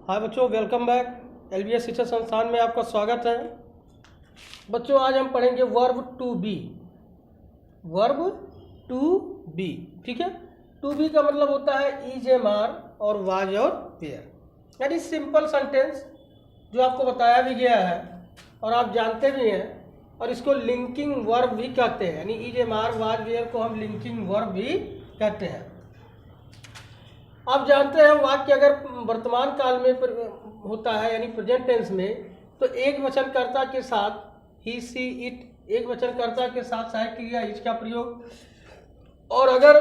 हाय बच्चों, welcome back. LBS शिक्षा संस्थान में आपका स्वागत है। बच्चों, आज हम पढ़ेंगे verb to be. Verb to be, ठीक है। टू बी का मतलब होता है इज, एम, आर और वाज और वेयर, यानी सिंपल सेंटेंस जो आपको बताया भी गया है और आप जानते भी हैं। और इसको लिंकिंग वर्ब भी कहते हैं, यानी is, am, are, was, were को हम लिंकिंग वर्ब भी कहते हैं। आप जानते हैं वाक्य अगर वर्तमान काल में होता है यानी प्रेजेंट टेंस में, तो एक वचनकर्ता के साथ ही, सी, इट, एक वचनकर्ता के साथ सहायक क्रिया इज का प्रयोग। और अगर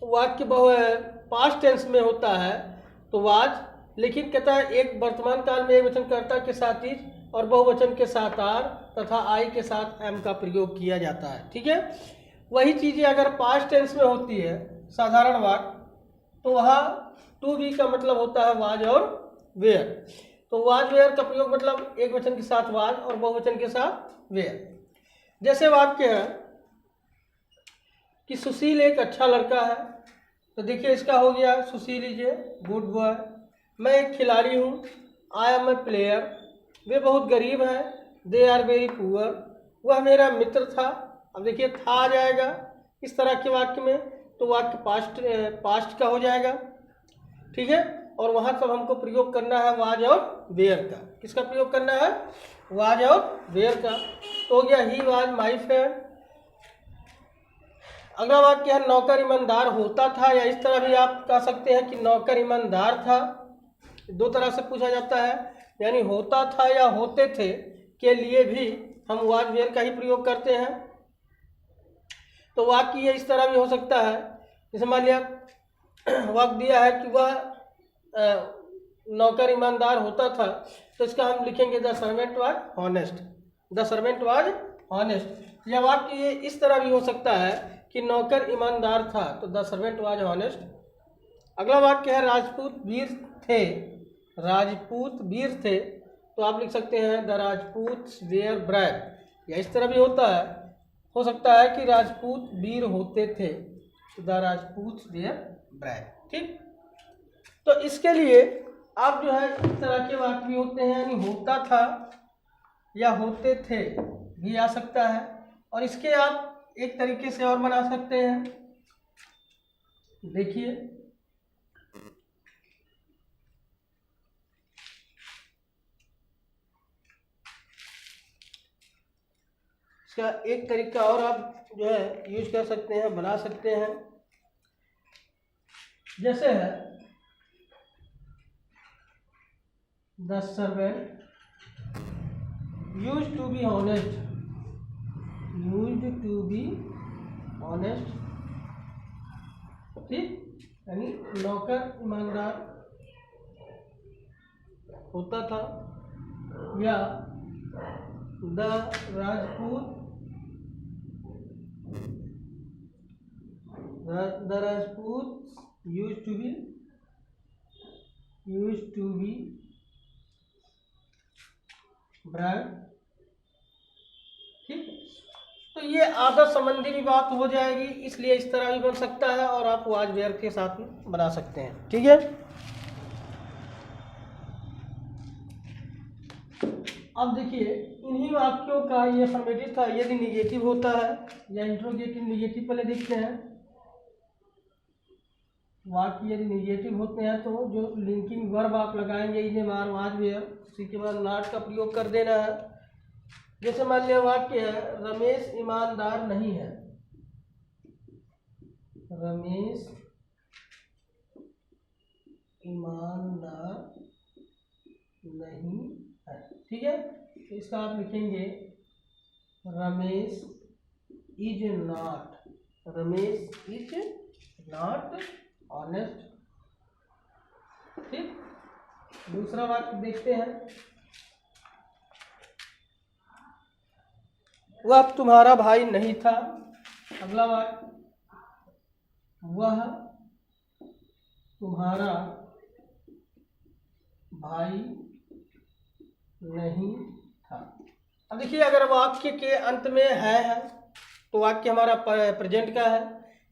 वाक्य पास्ट टेंस में होता है तो वाज, लेकिन कहता है एक वर्तमान काल में एक वचनकर्ता के साथ इज और बहुवचन के साथ आर तथा आई के साथ एम का प्रयोग किया जाता है, ठीक है। वही चीज़ें अगर पास्ट टेंस में होती है साधारण वाक्य, तो वहाँ टू बी का मतलब होता है वाज और वेयर। तो वाज वेयर का प्रयोग मतलब एक वचन के साथ वाज और बहुवचन के साथ वेयर। जैसे वाक्य है कि सुशील एक अच्छा लड़का है, तो देखिए इसका हो गया सुशील इज ए गुड बॉय। मैं एक खिलाड़ी हूँ, आई एम ए प्लेयर। वे बहुत गरीब हैं, दे आर वेरी पुअर। वह मेरा मित्र था। अब देखिए था आ जाएगा इस तरह के वाक्य में, तो वाक्य पास्ट का हो जाएगा, ठीक है। और वहाँ सब हमको प्रयोग करना है वाज और वेयर का। किसका प्रयोग करना है? वाज और वेयर का। तो हो गया ही वाज माई फ्रेंड। अगला वाक्य है नौकर ईमानदार होता था, या इस तरह भी आप कह सकते हैं कि नौकर ईमानदार था। दो तरह से पूछा जाता है, यानी होता था या होते थे के लिए भी हम वाज वेयर का ही प्रयोग करते हैं। तो वाक्य ये इस तरह भी हो सकता है, जैसे मान लिया वाक्य दिया है कि वह नौकर ईमानदार होता था, तो इसका हम लिखेंगे the servant was honest. The servant was honest. या वाक्य ये इस तरह भी हो सकता है कि नौकर ईमानदार था, तो द सर्वेंट वाज हॉनेस्ट। अगला वाक्य है राजपूत वीर थे। राजपूत वीर थे, तो आप लिख सकते हैं द राजपूत वेयर ब्रेव। या इस तरह भी हो सकता है कि राजपूत वीर होते थे, द राजपूत वेयर ब्रेव, ठीक। तो इसके लिए आप जो है इस तरह के वाक्य भी होते हैं, यानी होता था या होते थे भी आ सकता है। और इसके आप एक तरीके से और बना सकते हैं, देखिए इसका एक तरीका और आप जो है यूज कर सकते हैं, बना सकते हैं। जैसे है the servant used to be honest. Used to be honest, ठीक, यानी नौकर ईमानदार होता था। या the Rajput used to be brave, ठीक। तो ये आदर संबंधी भी बात हो जाएगी, इसलिए इस तरह भी बन सकता है और आप वाज वेयर के साथ में बना सकते हैं, ठीक है। अब देखिए इन्हीं वाक्यों का ये अफर्मेटिव था, यदि निगेटिव होता है या इंट्रोगेटिव निगेटिव पहले देखते हैं। वाक्य यदि निगेटिव होते हैं तो जो लिंकिंग वर्ब आप लगाएंगे इन्हें मार वाज वेयर, उसी के बाद नॉट का प्रयोग कर देना है। जैसे मान लिया वाक्य है रमेश ईमानदार नहीं है। रमेश ईमानदार नहीं है, ठीक है। तो इसका आप लिखेंगे रमेश इज नॉट ऑनेस्ट, ठीक। दूसरा वाक्य देखते हैं, वह तुम्हारा भाई नहीं था। अगला वाक्य वह तुम्हारा भाई नहीं था। अब देखिए अगर वाक्य के अंत में है तो वाक्य हमारा प्रेजेंट का है।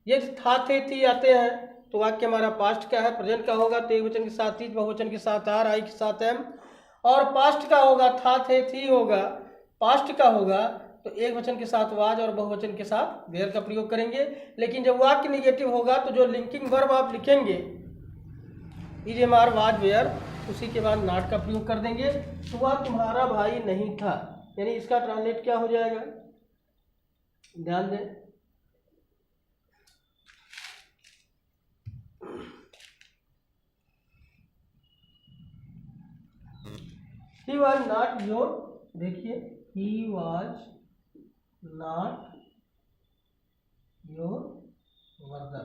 यदि था थे थी आते हैं तो वाक्य हमारा पास्ट का है। प्रेजेंट का होगा तो एक वचन के साथ इज, बहुवचन के साथ आर, आई के साथ एम, और पास्ट का होगा था, थे, थी होगा। पास्ट का होगा तो एक वचन के साथ वाज और बहुवचन के साथ वेयर का प्रयोग करेंगे। लेकिन जब वाक्य निगेटिव होगा तो जो लिंकिंग वर्ब आप लिखेंगे is, am, are, was, were, उसी के बाद नॉट का प्रयोग कर देंगे। तो वह तुम्हारा भाई नहीं था, यानी इसका ट्रांसलेट क्या हो जाएगा, ध्यान दें। ही वॉज नॉट योर, देखिए he was not your worker,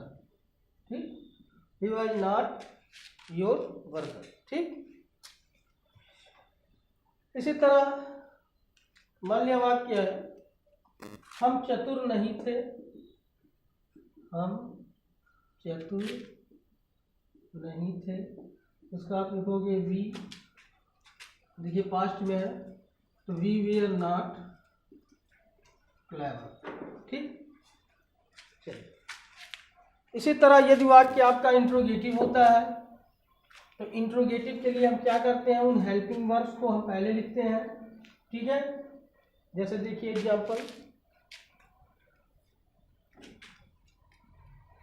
ठीक, he was not your worker, ठीक। इसी तरह मान लिया वाक्य है हम चतुर नहीं थे, हम चतुर नहीं थे, इसका आप लिखोगे वी, देखिए पास्ट में है तो वी वीर नॉट क्लेवर, ठीक। चलिए, इसी तरह यदि वाक्य आपका इंट्रोगेटिव होता है तो इंट्रोगेटिव के लिए हम क्या करते हैं, उन हेल्पिंग वर्ब्स को हम पहले लिखते हैं, ठीक है। जैसे देखिए एग्जाम्पल,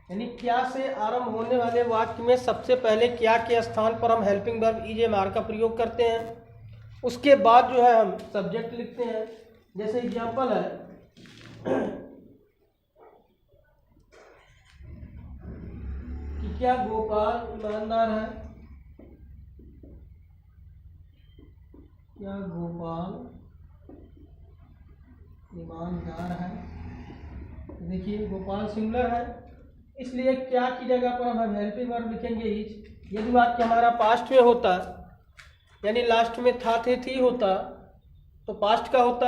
यानी क्या से आरंभ होने वाले वाक्य में सबसे पहले क्या के स्थान पर हम helping verb is, am, are का प्रयोग करते हैं। उसके बाद जो है हम सब्जेक्ट लिखते हैं। जैसे एग्जाम्पल है कि क्या गोपाल ईमानदार है, क्या गोपाल ईमानदार है, देखिए गोपाल सिंगुलर है, इसलिए क्या की जगह पर हम हेल्पिंग वर्ब लिखेंगे इज। यदि वाक्य हमारा पास्ट में होता, यानी लास्ट में था, थे, थी होता तो पास्ट का होता,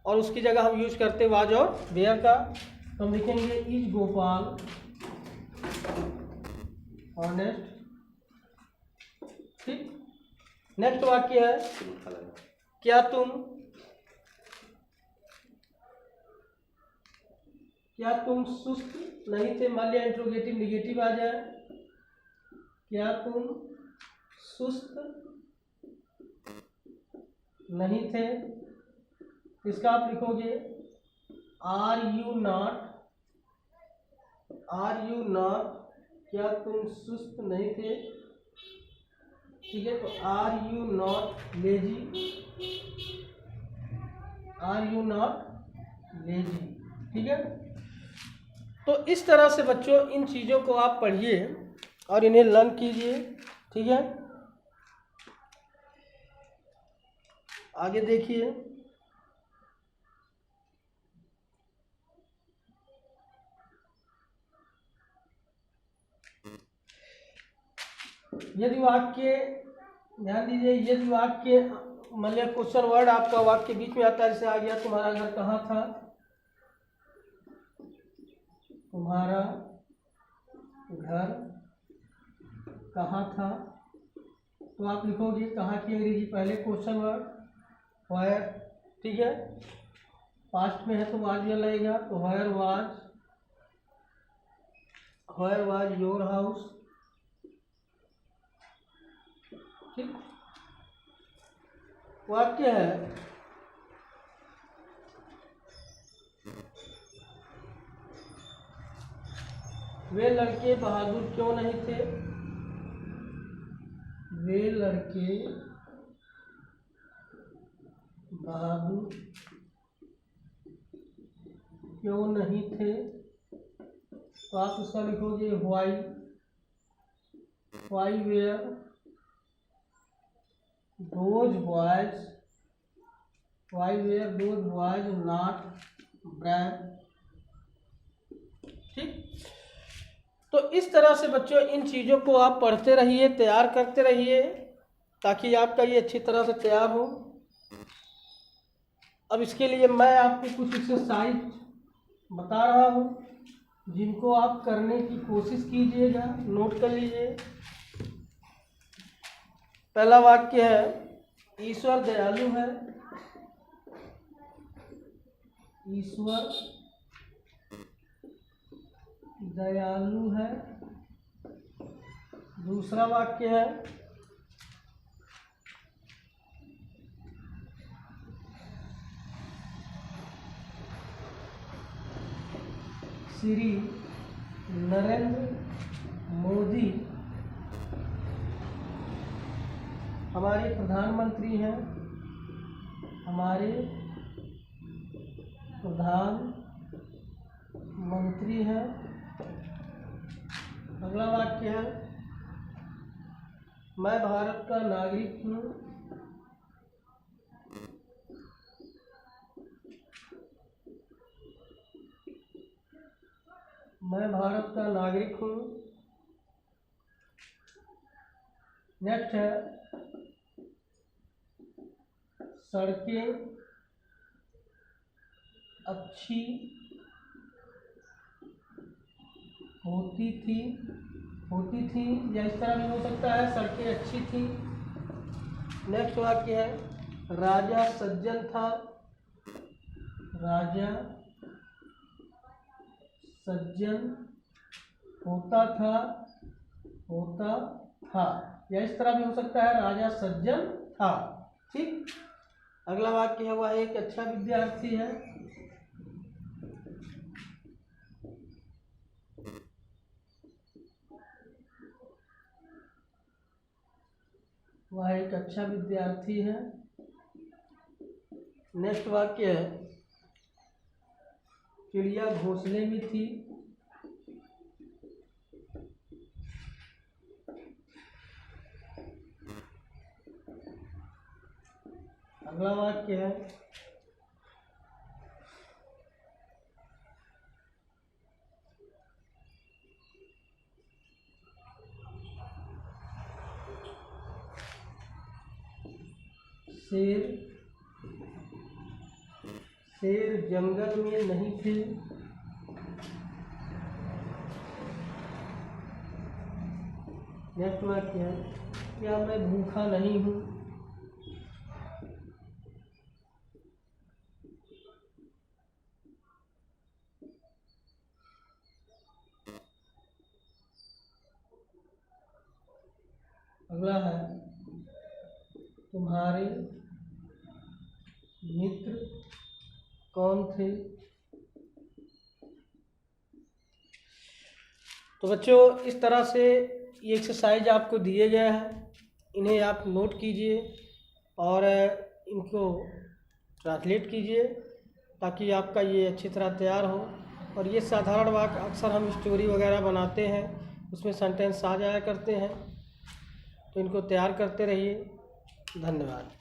और उसकी जगह हम यूज करते वाज और वेयर का, तो हम लिखेंगे इज गोपाल ऑनेस्ट, ठीक। नेक्स्ट वाक्य है क्या तुम सुस्त नहीं थे, मान लिया इंट्रोगेटिव निगेटिव आ जाए, क्या तुम सुस्त नहीं थे, इसका आप लिखोगे आर यू नॉट, क्या तुम सुस्त नहीं थे, ठीक है। तो आर यू नॉट लेजी, ठीक है। तो इस तरह से बच्चों इन चीज़ों को आप पढ़िए और इन्हें लर्न कीजिए, ठीक है। आगे देखिए, यदि वाक्य, ध्यान दीजिए, यदि वाक्य मान लिया क्वेश्चन वर्ड आपका वाक्य बीच में आता है, जैसे आ गया तुम्हारा घर कहाँ था, तुम्हारा घर कहाँ था, तो आप लिखोगे कहाँ की अंग्रेजी पहले क्वेश्चन वर्ड वायर, ठीक है। पास्ट में है तो वाज लगेगा, तो वायर वाज योर हाउस, ठीक। वाक्य है वे लड़के बहादुर क्यों नहीं थे, वे लड़के बहादुर क्यों नहीं थे, तो आप उसका लिखोगे why were those boys not brave, ठीक। तो इस तरह से बच्चों इन चीज़ों को आप पढ़ते रहिए, तैयार करते रहिए, ताकि आपका ये अच्छी तरह से तैयार हो। अब इसके लिए मैं आपको कुछ एक्सरसाइज बता रहा हूँ, जिनको आप करने की कोशिश कीजिएगा, नोट कर लीजिए। पहला वाक्य है ईश्वर दयालु है, ईश्वर दयालु है, दूसरा वाक्य है श्री नरेंद्र मोदी हमारे प्रधानमंत्री हैं। हमारे प्रधानमंत्री हैं। अगला वाक्य है मैं भारत का नागरिक हूँ। मैं भारत का नागरिक हूँ। नेक्स्ट है सड़कें अच्छी होती थी या इस तरह भी हो सकता है सड़कें अच्छी थी। नेक्स्ट वाक्य है राजा सज्जन था। राजा सज्जन होता था या इस तरह भी हो सकता है राजा सज्जन था। ठीक। अगला वाक्य है वह एक अच्छा विद्यार्थी है। वह एक अच्छा विद्यार्थी है। नेक्स्ट वाक्य है चिड़िया घोंसले में थी। अगला वाक्य है शेर जंगल में नहीं थे। नेक्स्ट वाक्य है क्या मैं भूखा नहीं हूँ। अगला है तुम्हारे मित्र कौन थे। तो बच्चों इस तरह से ये एक्सरसाइज आपको दिए गए हैं, इन्हें आप नोट कीजिए और इनको ट्रांसलेट कीजिए ताकि आपका ये अच्छी तरह तैयार हो। और ये साधारण वाक्य अक्सर हम स्टोरी वगैरह बनाते हैं उसमें सेंटेंस आ जाया करते हैं, तो इनको तैयार करते रहिए। धन्यवाद।